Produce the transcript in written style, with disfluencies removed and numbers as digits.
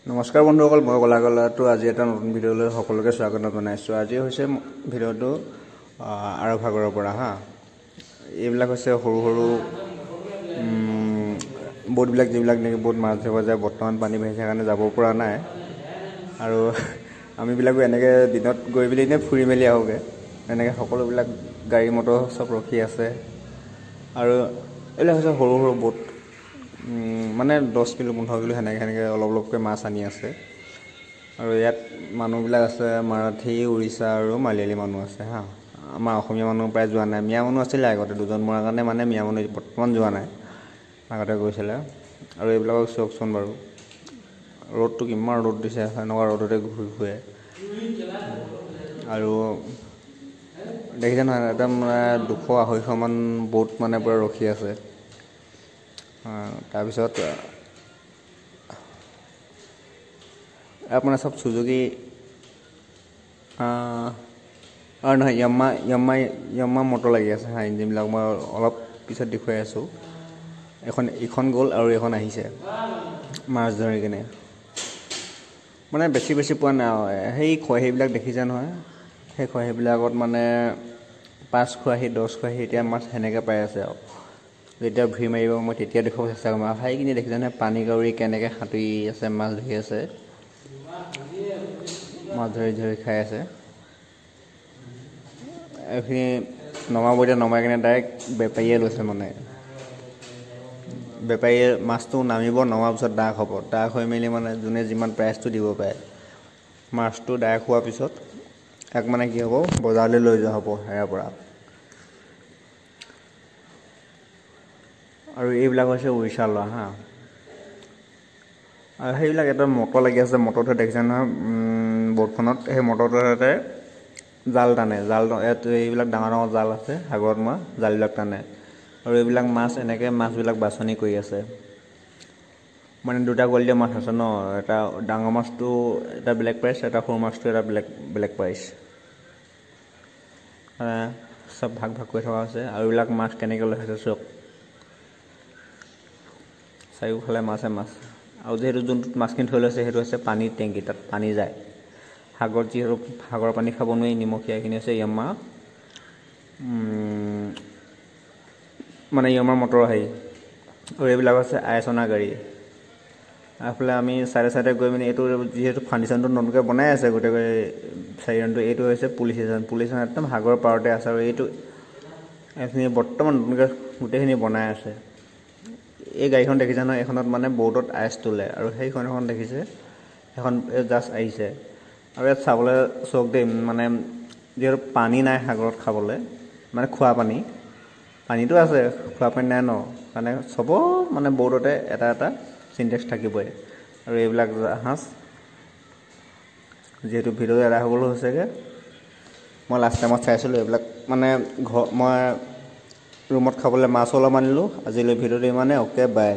নমস্কাৰ বন্ধুসকল, মই কলাকলাটো আজি এটা নতুন ভিডিঅ'লৈ সকলোকে স্বাগত জনাইছোঁ। আজি হৈছে ভিডিঅ'টো আৰৱসাগৰৰ পৰা এইবিলাক হৈছে সৰু সৰু বোটবিলাক যিবিলাক নেকি বহুত মাছ ধৰিব যায়। বৰ্তমান পানী বাঢ়িছে কাৰণে যাব পৰা নাই, আৰু আমিবিলাকো এনেকৈ দিনত গৈ পেলি এনেই ফুৰি মেলি আহোঁগৈ। এনেকৈ সকলোবিলাক গাড়ী মটৰ চব ৰখি আছে, আৰু এইবিলাক হৈছে সৰু সৰু বোট, মানে 10 কিলো 15 কিলো সেনেকৈ অলপ অলপকৈ মাছ আনি আছে। আৰু ইয়াত মানুহবিলাক আছে মাৰাঠী, উৰিষ্যা আৰু মালিয়ালী মানুহ আছে আমাৰ অসমীয়া মানুহ প্ৰায় যোৱা নাই। মিয়া মানুহ আছিলে আগতে, দুজন মৰাৰ কাৰণে মানে মিয়া মানুহ বৰ্তমান যোৱা নাই, আগতে গৈছিলে। আৰু এইবিলাকক চাওকচোন বাৰু, ৰ'দটো কিমান ৰ'দ দিছে, এনেকুৱা ৰ'দতে ঘূৰি ফুৰে। আৰু দেখিছে নহয়, একদম 200-250 মান বোট মানে পূৰা ৰখি আছে। তাৰপিছত ইয়াত মানে চব চুজুকি আৰু নহয় য়াম্মা মটৰ লাগি আছে ইঞ্জিনবিলাক। মই অলপ পিছত দেখুৱাই আছোঁ। ইখন গ'ল আৰু এখন আহিছে মাছ ধৰি কিনে, মানে বেছি পোৱা নাই। সেই খৰাহীবিলাক দেখিছে নহয়, সেই খৰাহীবিলাকত মানে 5 খৰাহী 10 খৰাহী এতিয়া মাছ সেনেকৈ পাই আছে। আৰু যেতিয়া ভিৰ মাৰিব মই তেতিয়া দেখুৱাব চেষ্টা কৰিম। আৰু সেইখিনি দেখিছে নহয়, পানী কাউৰী কেনেকৈ সাঁতুৰি আছে, মাছ ধৰি আছে, মাছ ধৰি খাই আছে। এইখিনি নমাব, এতিয়া নমাই কিনে ডাইৰেক্ট বেপাৰীয়ে লৈছে। মানে বেপাৰীয়ে মাছটো নামিব, নমাৰ পিছত ডাক হ'ব। ডাক হৈ মেলি মানে যোনে যিমান প্ৰাইচটো দিব পাৰে, মাছটো ডাক হোৱাৰ পিছত ইয়াক মানে কি হ'ব, বজাৰলৈ লৈ যোৱা হ'ব ইয়াৰ পৰা। আৰু এইবিলাক হৈছে উৰিষ্যাৰ ল'ৰা আৰু সেইবিলাক এটা মটৰ লাগি আছে। মটৰটো দেখিছে নহয় বোটখনত, সেই মটৰটোতে জাল টানে। এইবিলাক ডাঙৰ ডাঙৰ জাল আছে সাগৰত মৰা, জালবিলাক টানে। আৰু এইবিলাক মাছ এনেকৈ মাছবিলাক বাছনি কৰি আছে। মানে দুটা কোৱালিটিৰ মাছ আছে ন, এটা ডাঙৰ মাছটো এটা বেলেগ প্ৰাইচ, এটা সৰু মাছটো এটা বেলেগ প্ৰাইচ, চব ভাগ কৰি থকা হৈছে। আৰু এইবিলাক মাছ কেনেকৈ লৈ আছে চাওক, চাৰিওফালে মাছে মাছ। আৰু যিহেতু যোনটোত মাছখিনি থৈ লৈছে সেইটো হৈছে পানীৰ টেংকি, তাত পানী যায়। সাগৰত যিহেতু সাগৰৰ পানী খাব নোৱাৰি, নিমখীয়া। এইখিনি হৈছে য়াম্মা, মানে য়াম্মা মটৰ হেৰি। আৰু এইবিলাক হৈছে আইচনা গাড়ী। এইফালে আমি চাইডে গৈ পিনি, এইটো যিহেতু ফাউণ্ডেশ্যনটো নতুনকৈ বনাই আছে গোটেই চাৰিৰণটো, এইটো হৈছে পুলিচ ষ্টেচন একদম সাগৰৰ পাৰতে আছে। আৰু এইখিনি বৰ্তমান নতুনকৈ গোটেইখিনি বনাই আছে। এই গাড়ীখন দেখিছে নহয়, এইখনত মানে বৰ্ডত আইচ তোলে। আৰু সেইখন দেখিছে, সেইখন জাষ্ট আহিছে। আৰু ইয়াত চাবলৈ চওক দেই, মানে যিহেতু পানী নাই সাগৰত খাবলৈ, মানে খোৱা পানীটো আছে, খোৱা পানী নাই ন, কাৰণে চব মানে বৰ্ডতে এটা এটা চিনটেক্স থাকিবই। আৰু এইবিলাক জাহাজ, যিহেতু ভিডিঅ' এদাই হ'বলৈ হৈছেগৈ, মই লাষ্ট টাইমত চাইছিলোঁ এইবিলাক। মানে মই ৰুমত খাবলৈ মাছো অলপ আনিলোঁ। আজিলৈ ভিডিঅ'টো ইমানেই, অ'কে বাই।